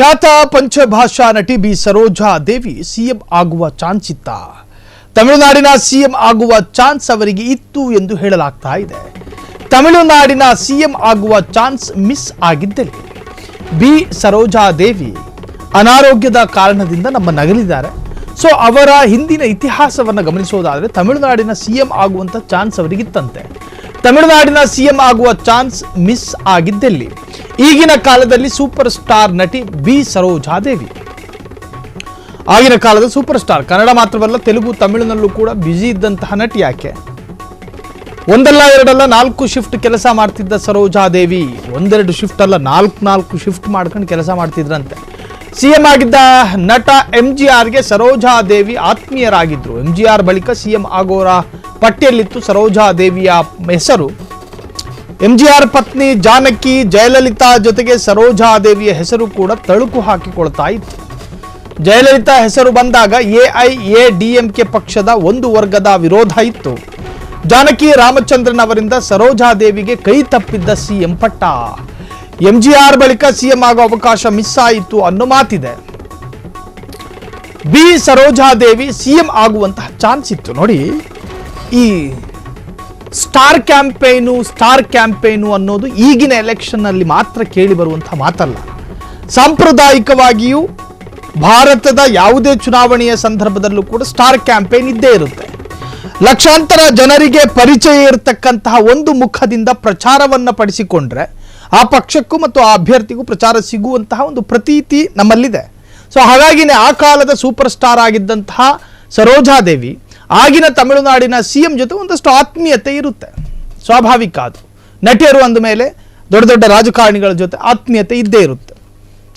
ಖ್ಯಾತ ಪಂಚಭಾಷಾ ನಟಿ ಬಿ ಸರೋಜಾ ದೇವಿ ಸಿಎಂ ಆಗುವ ಚಾನ್ಸ್ ಇತ್ತ? ತಮಿಳುನಾಡಿನ ಸಿಎಂ ಆಗುವ ಚಾನ್ಸ್ ಅವರಿಗೆ ಇತ್ತು ಎಂದು ಹೇಳಲಾಗ್ತಾ ಇದೆ. ತಮಿಳುನಾಡಿನ ಸಿಎಂ ಆಗುವ ಚಾನ್ಸ್ ಮಿಸ್ ಆಗಿದ್ದಲ್ಲಿ ಬಿ ಸರೋಜಾ ದೇವಿ ಅನಾರೋಗ್ಯದ ಕಾರಣದಿಂದ ನಮ್ಮ ನಗಲಿದ್ದಾರೆ. ಸೊ ಅವರ ಹಿಂದಿನ ಇತಿಹಾಸವನ್ನು ಗಮನಿಸೋದಾದರೆ ತಮಿಳುನಾಡಿನ ಸಿಎಂ ಆಗುವಂಥ ಚಾನ್ಸ್ ಅವರಿಗಿತ್ತಂತೆ. ತಮಿಳುನಾಡಿನ ಸಿಎಂ ಆಗುವ ಚಾನ್ಸ್ ಮಿಸ್ ಆಗಿದ್ದಲ್ಲಿ ಈಗಿನ ಕಾಲದಲ್ಲಿ ಸೂಪರ್ ಸ್ಟಾರ್ ನಟಿ ಬಿ ಸರೋಜಾ ದೇವಿ, ಆಗಿನ ಕಾಲದ ಸೂಪರ್ ಸ್ಟಾರ್, ಕನ್ನಡ ಮಾತ್ರವಲ್ಲ ತೆಲುಗು ತಮಿಳಿನಲ್ಲೂ ಕೂಡ ಬ್ಯುಸಿ ಇದ್ದಂತಹ ನಟಿ ಆಕೆ. ಒಂದಲ್ಲ ಎರಡಲ್ಲ 4 ಶಿಫ್ಟ್ ಕೆಲಸ ಮಾಡ್ತಿದ್ದ ಸರೋಜಾ ದೇವಿ, ಒಂದೆರಡು ಶಿಫ್ಟ್ ಅಲ್ಲ 4 ಶಿಫ್ಟ್ ಮಾಡ್ಕೊಂಡು ಕೆಲಸ ಮಾಡ್ತಿದ್ರಂತೆ. ಸಿಎಂ ಆಗಿದ್ದ ನಟ MGRಗೆ ಸರೋಜಾ ದೇವಿ ಆತ್ಮೀಯರಾಗಿದ್ರು. MGR ಬಳಿಕ ಸಿಎಂ ಆಗೋರ ಪಟ್ಟಿಯಲ್ಲಿತ್ತು ಸರೋಜಾ ದೇವಿಯ ಹೆಸರು. MGR ಪತ್ನಿ ಜಾನಕಿ ಜಯಲಲಿತಾ ಜೊತೆಗೆ ಸರೋಜಾ ದೇವಿಯ ಹೆಸರು ಕೂಡ ತಳುಕು ಹಾಕಿಕೊಳ್ತಾ ಇತ್ತು. ಜಯಲಲಿತಾ ಹೆಸರು ಬಂದಾಗ AIADMK ಪಕ್ಷದ ಒಂದು ವರ್ಗದ ವಿರೋಧ ಇತ್ತು. ಜಾನಕಿ ರಾಮಚಂದ್ರನ್ ಅವರಿಂದ ಸರೋಜಾ ದೇವಿಗೆ ಕೈ ತಪ್ಪಿದ್ದ ಸಿಎಂ ಪಟ್ಟ. MGR ಬಳಿಕ ಸಿಎಂ ಆಗೋ ಅವಕಾಶ ಮಿಸ್ ಆಯಿತು ಅನ್ನೋ ಮಾತಿದೆ. ಬಿ ಸರೋಜಾ ದೇವಿ ಸಿಎಂ ಆಗುವಂತಹ ಚಾನ್ಸ್ ಇತ್ತು. ನೋಡಿ, ಈ ಸ್ಟಾರ್ ಕ್ಯಾಂಪೇನು ಅನ್ನೋದು ಈಗಿನ ಎಲೆಕ್ಷನ್ ನಲ್ಲಿ ಮಾತ್ರ ಕೇಳಿ ಬರುವಂತಹ ಮಾತಲ್ಲ. ಸಾಂಪ್ರದಾಯಿಕವಾಗಿಯೂ ಭಾರತದ ಯಾವುದೇ ಚುನಾವಣೆಯ ಸಂದರ್ಭದಲ್ಲೂ ಕೂಡ ಸ್ಟಾರ್ ಕ್ಯಾಂಪೇನ್ ಇದ್ದೇ ಇರುತ್ತೆ. ಲಕ್ಷಾಂತರ ಜನರಿಗೆ ಪರಿಚಯ ಇರತಕ್ಕಂತಹ ಒಂದು ಮುಖದಿಂದ ಪ್ರಚಾರವನ್ನು ಪಡಿಸಿಕೊಂಡ್ರೆ ಆ ಪಕ್ಷಕ್ಕೂ ಮತ್ತು ಆ ಅಭ್ಯರ್ಥಿಗೂ ಪ್ರಚಾರ ಸಿಗುವಂತಹ ಒಂದು ಪ್ರತೀತಿ ನಮ್ಮಲ್ಲಿದೆ. ಸೊ ಹಾಗಾಗಿನೇ ಆ ಕಾಲದ ಸೂಪರ್ ಸ್ಟಾರ್ ಆಗಿದ್ದಂತಹ ಸರೋಜಾ ದೇವಿ ಆಗಿನ ತಮಿಳುನಾಡಿನ ಸಿಎಂ ಜೊತೆ ಒಂದಷ್ಟು ಆತ್ಮೀಯತೆ ಇರುತ್ತೆ, ಸ್ವಾಭಾವಿಕ. ಅದು ನಟಿಯರು ಅಂದ ಮೇಲೆ ದೊಡ್ಡ ದೊಡ್ಡ ರಾಜಕಾರಣಿಗಳ ಜೊತೆ ಆತ್ಮೀಯತೆ ಇದ್ದೇ ಇರುತ್ತೆ.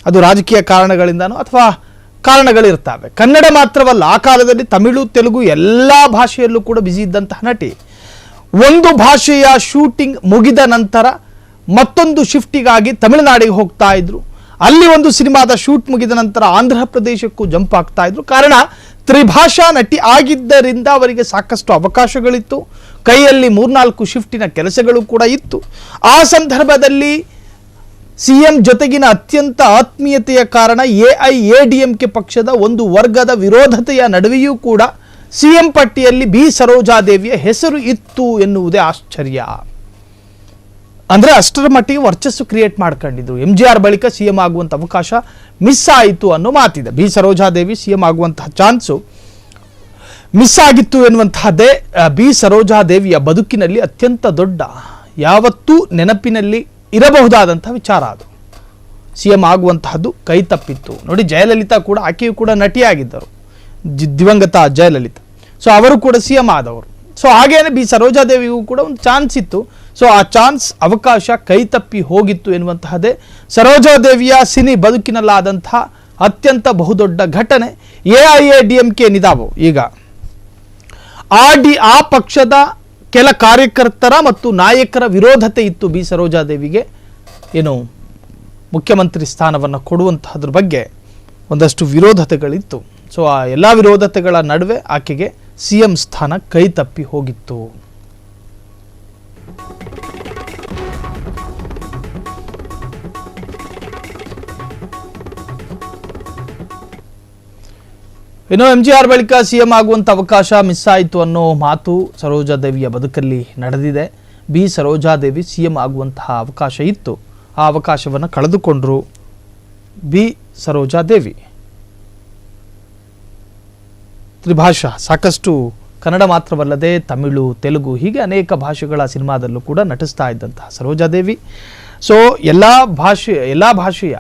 ಅದು ರಾಜಕೀಯ ಕಾರಣಗಳಿಂದನೋ ಅಥವಾ ಕಾರಣಗಳಿರ್ತವೆ. ಕನ್ನಡ ಮಾತ್ರವಲ್ಲ, ಆ ಕಾಲದಲ್ಲಿ ತಮಿಳು ತೆಲುಗು ಎಲ್ಲ ಭಾಷೆಯಲ್ಲೂ ಕೂಡ ಬ್ಯುಸಿ ಇದ್ದಂತಹ ನಟಿ. ಒಂದು ಭಾಷೆಯ ಶೂಟಿಂಗ್ ಮುಗಿದ ನಂತರ ಮತ್ತೊಂದು ಶಿಫ್ಟಿಗಾಗಿ ತಮಿಳುನಾಡಿಗೆ ಹೋಗ್ತಾ ಇದ್ರು. ಅಲ್ಲಿ ಒಂದು ಸಿನಿಮಾದ ಶೂಟ್ ಮುಗಿದ ನಂತರ ಆಂಧ್ರ ಪ್ರದೇಶಕ್ಕೂ ಜಂಪ್ ಆಗ್ತಾ ಇದ್ರು. ಕಾರಣ ತ್ರಿಭಾಷಾ ನಟಿ ಆಗಿದ್ದರಿಂದ ಅವರಿಗೆ ಸಾಕಷ್ಟು ಅವಕಾಶಗಳಿತ್ತು. ಕೈಯಲ್ಲಿ 3-4 ಶಿಫ್ಟಿನ ಕೆಲಸಗಳು ಕೂಡ ಇತ್ತು. ಆ ಸಂದರ್ಭದಲ್ಲಿ ಸಿಎಂ ಜೊತೆಗಿನ ಅತ್ಯಂತ ಆತ್ಮೀಯತೆಯ ಕಾರಣ AIADMK ಪಕ್ಷದ ಒಂದು ವರ್ಗದ ವಿರೋಧತೆಯ ನಡುವೆಯೂ ಕೂಡ ಸಿಎಂ ಪಟ್ಟಿಯಲ್ಲಿ ಬಿ ಸರೋಜಾ ದೇವಿಯ ಹೆಸರು ಇತ್ತು ಎನ್ನುವುದೇ ಆಶ್ಚರ್ಯ. ಅಂದ್ರೆ ಅಷ್ಟರ ಮಟ್ಟಿಗೆ ವರ್ಚಸ್ಸು ಕ್ರಿಯೇಟ್ ಮಾಡ್ಕೊಂಡಿದ್ರು. MGR ಬಳಿಕ ಸಿಎಂ ಆಗುವಂಥ ಅವಕಾಶ ಮಿಸ್ ಆಯಿತು ಅನ್ನೋ ಮಾತಿದೆ. ಬಿ ಸರೋಜಾ ದೇವಿ ಸಿಎಂ ಆಗುವಂತಹ ಚಾನ್ಸು ಮಿಸ್ ಆಗಿತ್ತು ಎನ್ನುವಂತಹದ್ದೇ ಬಿ ಸರೋಜಾ ದೇವಿಯ ಬದುಕಿನಲ್ಲಿ ಅತ್ಯಂತ ದೊಡ್ಡ, ಯಾವತ್ತೂ ನೆನಪಿನಲ್ಲಿ ಇರಬಹುದಾದಂಥ ವಿಚಾರ. ಅದು ಸಿಎಂ ಆಗುವಂತಹದ್ದು ಕೈ ತಪ್ಪಿತ್ತು. ನೋಡಿ, ಜಯಲಲಿತಾ ಕೂಡ, ಆಕೆಯೂ ಕೂಡ ನಟಿಯಾಗಿದ್ದರು, ದಿವಂಗತ ಜಯಲಲಿತಾ. ಸೊ ಅವರು ಕೂಡ ಸಿಎಂ ಆದವರು. ಸೊ ಹಾಗೇನೆ ಬಿ ಸರೋಜಾ ದೇವಿಗೂ ಕೂಡ ಒಂದು ಚಾನ್ಸ್ ಇತ್ತು. ಸೊ ಆ ಚಾನ್ಸ್, ಅವಕಾಶ ಕೈ ತಪ್ಪಿ ಹೋಗಿತ್ತು ಎನ್ನುವಂತಹದ್ದೇ ಸರೋಜಾ ದೇವಿಯ ಸಿನಿ ಬದುಕಿನಲ್ಲಾದಂತಹ ಅತ್ಯಂತ ಬಹುದೊಡ್ಡ ಘಟನೆ. AIADMK ನಿದಾವು ಈಗ ಆ ಪಕ್ಷದ ಕೆಲ ಕಾರ್ಯಕರ್ತರ ಮತ್ತು ನಾಯಕರ ವಿರೋಧತೆ ಇತ್ತು. ಬಿ ಸರೋಜಾ ದೇವಿಗೆ ಏನು ಮುಖ್ಯಮಂತ್ರಿ ಸ್ಥಾನವನ್ನು ಕೊಡುವಂತಹದ್ರ ಬಗ್ಗೆ ಒಂದಷ್ಟು ವಿರೋಧತೆಗಳಿತ್ತು. ಸೊ ಆ ಎಲ್ಲ ವಿರೋಧತೆಗಳ ನಡುವೆ ಆಕೆಗೆ ಸಿಎಂ ಸ್ಥಾನ ಕೈ ತಪ್ಪಿ ಹೋಗಿತ್ತು. ಇನ್ನು MGR ಬಳಿಕ ಸಿಎಂ ಆಗುವಂಥ ಅವಕಾಶ ಮಿಸ್ ಆಯಿತು ಅನ್ನೋ ಮಾತು ಸರೋಜಾ ದೇವಿಯ ಬದುಕಲ್ಲಿ ನಡೆದಿದೆ. ಬಿ ಸರೋಜಾ ದೇವಿ ಸಿಎಂ ಆಗುವಂತಹ ಅವಕಾಶ ಇತ್ತು, ಆ ಅವಕಾಶವನ್ನು ಕಳೆದುಕೊಂಡ್ರು ಬಿ ಸರೋಜಾ ದೇವಿ. ತ್ರಿಭಾಷಾ, ಸಾಕಷ್ಟು ಕನ್ನಡ ಮಾತ್ರವಲ್ಲದೆ ತಮಿಳು ತೆಲುಗು ಹೀಗೆ ಅನೇಕ ಭಾಷೆಗಳ ಸಿನಿಮಾದಲ್ಲೂ ಕೂಡ ನಟಿಸ್ತಾ ಇದ್ದಂತಹ ಸರೋಜಾ ದೇವಿ. ಸೊ ಎಲ್ಲ ಭಾಷೆಯ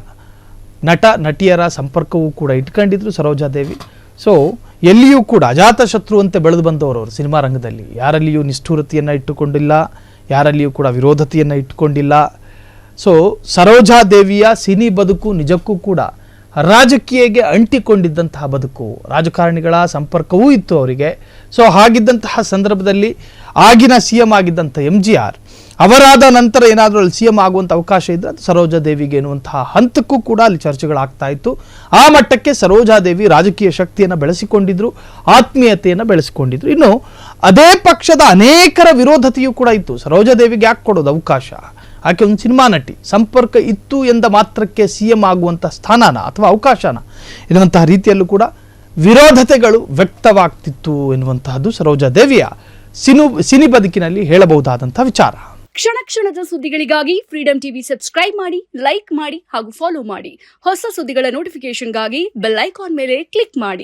ನಟ ನಟಿಯರ ಸಂಪರ್ಕವೂ ಕೂಡ ಇಟ್ಕೊಂಡಿದ್ರು ಸರೋಜಾ ದೇವಿ. ಸೊ ಎಲ್ಲಿಯೂ ಕೂಡ ಅಜಾತ ಶತ್ರುವಂತೆ ಬೆಳೆದು ಬಂದವರು ಸಿನಿಮಾ ರಂಗದಲ್ಲಿ. ಯಾರಲ್ಲಿಯೂ ನಿಷ್ಠುರತೆಯನ್ನು ಇಟ್ಟುಕೊಂಡಿಲ್ಲ, ಯಾರಲ್ಲಿಯೂ ಕೂಡ ವಿರೋಧತೆಯನ್ನು ಇಟ್ಟುಕೊಂಡಿಲ್ಲ. ಸೊ ಸರೋಜಾ ದೇವಿಯ ಸಿನಿ ಬದುಕು ನಿಜಕ್ಕೂ ಕೂಡ ರಾಜಕೀಯಕ್ಕೆ ಅಂಟಿಕೊಂಡಿದ್ದಂತಹ ಬದುಕು, ರಾಜಕಾರಣಿಗಳ ಸಂಪರ್ಕವೂ ಇತ್ತು ಅವರಿಗೆ. ಸೊ ಹಾಗಿದ್ದಂತಹ ಸಂದರ್ಭದಲ್ಲಿ ಆಗಿನ ಸಿಎಂ ಆಗಿದ್ದಂಥ MGR ಅವರಾದ ನಂತರ ಏನಾದರೂ ಅಲ್ಲಿ ಸಿಎಂ ಆಗುವಂಥ ಅವಕಾಶ ಇದ್ದರೆ ಅದು ಸರೋಜಾ ದೇವಿಗೆ ಎನ್ನುವಂತಹ ಹಂತಕ್ಕೂ ಕೂಡ ಅಲ್ಲಿ ಚರ್ಚೆಗಳಾಗ್ತಾ ಇತ್ತು. ಆ ಮಟ್ಟಕ್ಕೆ ಸರೋಜಾ ದೇವಿ ರಾಜಕೀಯ ಶಕ್ತಿಯನ್ನು ಬೆಳೆಸಿಕೊಂಡಿದ್ರು, ಆತ್ಮೀಯತೆಯನ್ನು ಬೆಳೆಸಿಕೊಂಡಿದ್ರು. ಇನ್ನು ಅದೇ ಪಕ್ಷದ ಅನೇಕರ ವಿರೋಧತೆಯೂ ಕೂಡ ಇತ್ತು. ಸರೋಜಾ ದೇವಿಗೆ ಯಾಕೆ ಕೊಡೋದು ಅವಕಾಶ? ಆಕೆ ಒಂದು ಸಿನಿಮಾ ನಟಿ, ಸಂಪರ್ಕ ಇತ್ತು ಎಂದ ಮಾತ್ರಕ್ಕೆ CM ಆಗುವಂಥ ಸ್ಥಾನನ ಅಥವಾ ಅವಕಾಶನ ಎನ್ನುವಂತಹ ರೀತಿಯಲ್ಲೂ ಕೂಡ ವಿರೋಧತೆಗಳು ವ್ಯಕ್ತವಾಗ್ತಿತ್ತು ಎನ್ನುವಂತಹದ್ದು ಸರೋಜಾದೇವಿಯ ಸಿನಿ ಬದುಕಿನಲ್ಲಿ ಹೇಳಬಹುದಾದಂಥ ವಿಚಾರ. ಕ್ಷಣ ಕ್ಷಣದ ಸುದ್ದಿಗಳಿಗಾಗಿ ಫ್ರೀಡಂ ಟಿವಿ ಸಬ್ಸ್ಕ್ರೈಬ್ ಮಾಡಿ, ಲೈಕ್ ಮಾಡಿ ಹಾಗೂ ಫಾಲೋ ಮಾಡಿ. ಹೊಸ ಸುದ್ದಿಗಳ ನೋಟಿಫಿಕೇಶನ್ಗಾಗಿ ಬೆಲ್ ಐಕಾನ್ ಮೇಲೆ ಕ್ಲಿಕ್ ಮಾಡಿ.